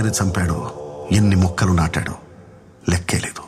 ఎంతమందిని చంపాడో, ఎన్ని మొక్కలు నాటాడో లెక్కే లేదు.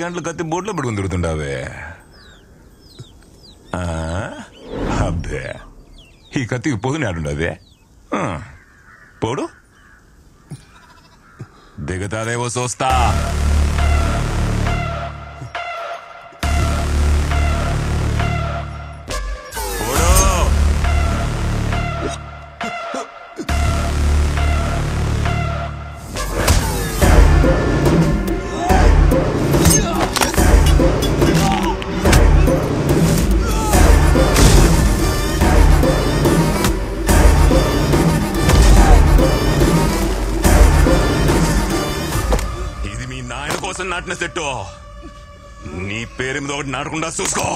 గంటలు కత్తి బోట్లో పడుకుని తిరుగుతుండావే. అబ్బే, ఈ కత్తికి పొదునే ఆడుండదే. పోడు దిగుతాదేవో చూస్తా. నాటిన సెట్టు నీ పేరు మీద ఒకటి నాటకుండా చూసుకో.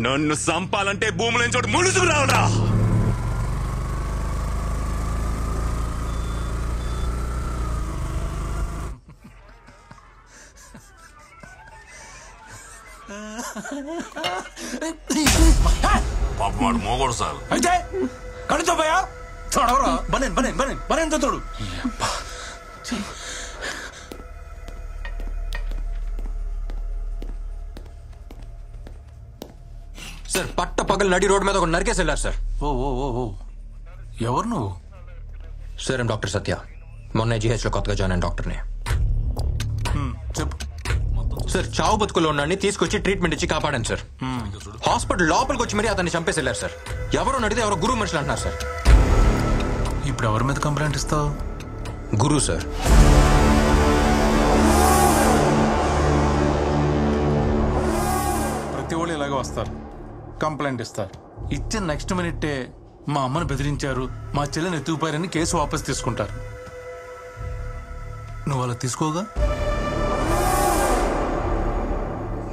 నన్ను సంపాలంటే భూముల నుంచి ఒకటి ముడుచుకు రావడా. పాపమాడు మోగోడు సార్. అయితే కడుతో పోయా చూడవరా. బనేన్ బనేన్ బనేన్ బనేన్ తోడు. సార్ పట్ట పగలు నడి రోడ్డు మీద ఒక నరికేసి వెళ్ళారు సార్. ఓ ఓ ఓ ఓ ఎవరు నువ్వు? సార్ ఏం డాక్టర్ సత్య, మొన్న జీహెచ్లో కొత్తగా జాయిన్ అయిన డాక్టర్ని. చెప్పు సార్. చావు బతుకులో ఉన్నాన్ని తీసుకొచ్చి ట్రీట్మెంట్ ఇచ్చి కాపాడాను సార్. హాస్పిటల్ లోపలికి వచ్చి మరీ అతన్ని చంపేసి వెళ్ళారు సార్. ఎవరో నడితే ఎవరో గురువు మనుషులు అంటున్నారు సార్. ఇప్పుడు ఎవరి మీద కంప్లైంట్ ఇస్తావు? గురువు సార్. ప్రతి వాళ్ళు ఇలాగే వస్తారు, కంప్లైంట్ ఇస్తారు. ఇచ్చిన నెక్స్ట్ మినిట్టే మా అమ్మని బెదిరించారు, మా చెల్లెని ఎత్తుకుపోయారని కేసు వాపస్ తీసుకుంటారు. నువ్వు అలా తీసుకోగా?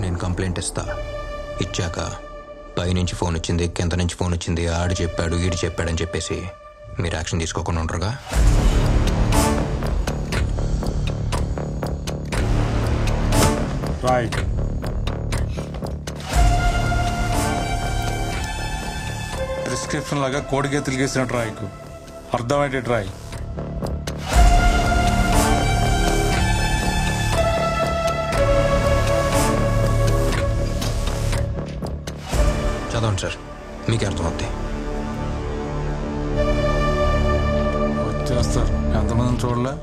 నేను కంప్లైంట్ ఇస్తా. ఇచ్చాక పైనుంచి ఫోన్ వచ్చింది, కింద నుంచి ఫోన్ వచ్చింది, ఆడు చెప్పాడు ఈడు చెప్పాడని చెప్పేసి మీరు యాక్షన్ తీసుకోకుండా ఉంటారుగా. రైట్. ప్రిస్క్రిప్షన్ లాగా కోడిగా తిరిగేసిన ట్రాయ్కు అర్థమైతే ట్రాయ్. చదవండి సార్, మీకే అర్థమవుతాయి. వచ్చేస్తారు. ఎంతమందిని చూడలే?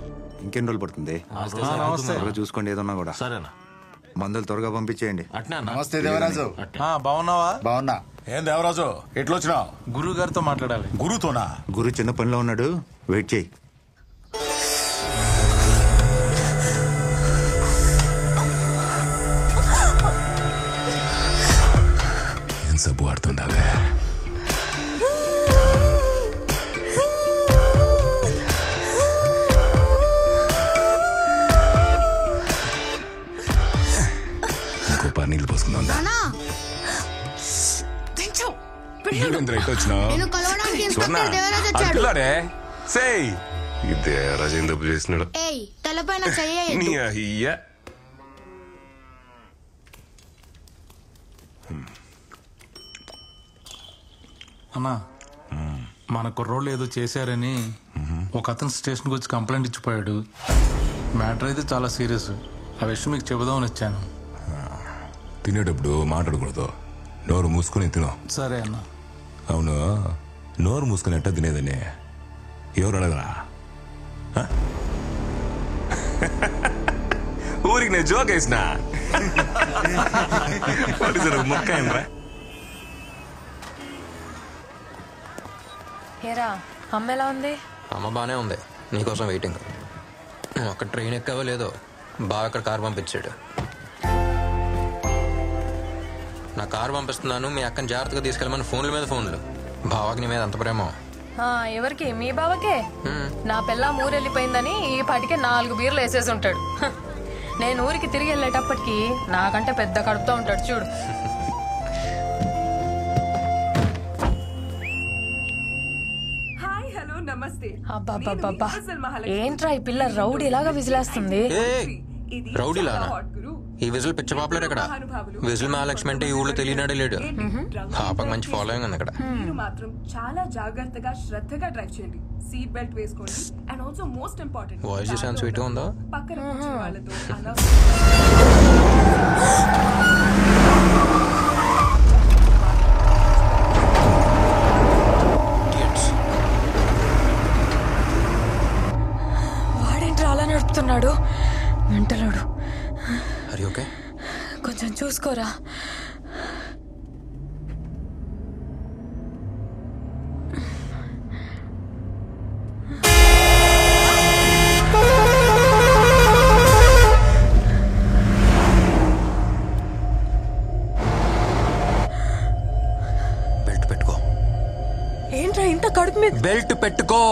ఇంకెన్ని రోజులు పడుతుంది? నమస్తే. చూసుకోండి, ఏదన్నా కూడా. సరేనా? మందులు త్వరగా పంపించేయండి. నమస్తే దేవరాజు. బాగున్నావా? బాగున్నా. ఏం దేవరాజు ఎట్లొచ్చినావు? గురువు గారితో మాట్లాడాలి. గురుతోనా? గురు చిన్న పనిలో ఉన్నాడు, వెయిట్ చేయి. ఏం సబ్బు ఆడుతుండావే? ఇంకో నీళ్ళు పోసుకుందా? తప్పు చేసినాడు. అన్నా, మన కుర్రోళ్ళు ఏదో చేశారని ఒక అతను స్టేషన్కి వచ్చి కంప్లైంట్ ఇచ్చిపోయాడు. మ్యాటర్ అయితే చాలా సీరియస్. ఆ విషయం మీకు చెబుదామని వచ్చాను. తినేటప్పుడు మాట్లాడకూడదు, నోరు మూసుకుని తిను. సరే అన్న. అవును, నోరు మూసుకుని ఎట్టా తినేదని ఎవరు అడగరా? ఊరికి నేను జోక్ వేసిన మొక్క ఏంట్రా? హేరా, అమ్మ ఎలా ఉంది? అమ్మ బాగానే ఉంది, నీకోసం వెయిటింగ్. నువ్వు అక్కడ ట్రైన్ ఎక్కావో లేదో, బాగా అక్కడ కారు పంపించాడు. నా కారు పంపిస్తున్నాను, మీ అక్కని జాగ్రత్తగా తీసుకెళ్ళమని ఫోన్ల మీద ఫోన్లు. బావాకి నీ మీద అంత ప్రేమ. ఎవరికి? మీ బావకే. నా పిల్ల ఊరెళ్ళిపోయిందని ఈ పాటికే 4 బీర్లు వేసేసి ఉంటాడు. నేను ఊరికి తిరిగి వెళ్ళేటప్పటికి నాకంటే పెద్ద కడుపుతో ఉంటాడు చూడు. అబ్బా, ఏంట్రా ఈ పిల్ల రౌడీలాగా విజిలేస్తుంది. రౌడీలానా? ఈ విజిల్ పిచ్చ పాపులర్ ఇక్కడ. విజిల్ మహాలక్ష్మి అంటే ఈ ఊళ్ళో తెలియనాడే లేడు. పాపకు మంచి ఫాలోయింగ్ ఉంది అక్కడ. మీరు మాత్రం చాలా జాగ్రత్తగా శ్రద్ధగా డ్రైవ్ చేయండి. సీట్ బెల్ట్ వేసుకోండి. And also most important, voice చూసాను స్వీట్ గా ఉందా? పక్కన కూర్చున్న వాళ్ళతో వాడేంట్రా అలా నడుపుతున్నాడు? మెంటలోడు. అరే ఓకే, కొంచెం చూసుకోరా. బెల్ట్ పెట్టుకో. ఏంట్రా ఇంత కడుపు మీద? బెల్ట్ పెట్టుకో.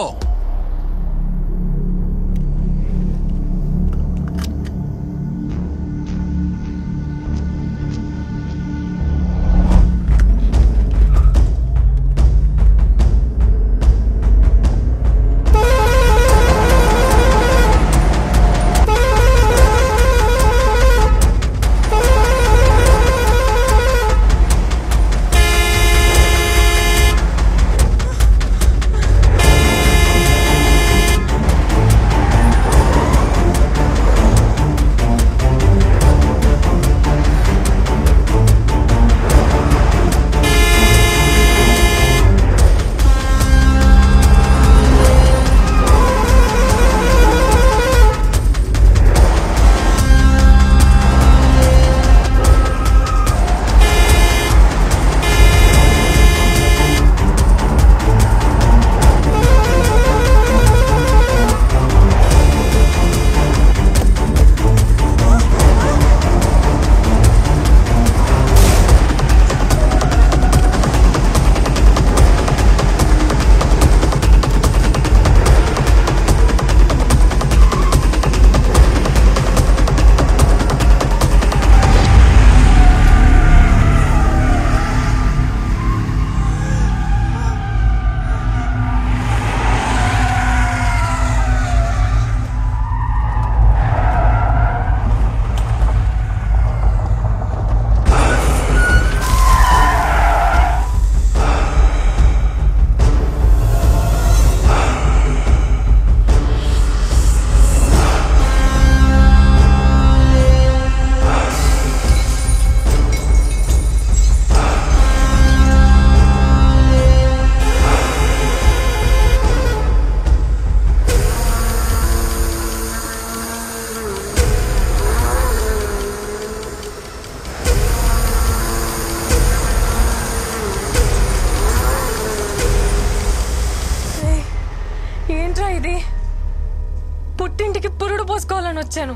పుట్టింటికి పురుడు పోసుకోవాలని వచ్చాను.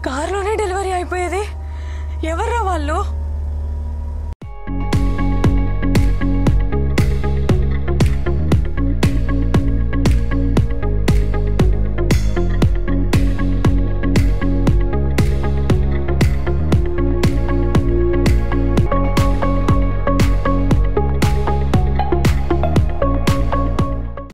కారులోనే డెలివరీ అయిపోయేది. ఎవర్రా వాళ్ళు?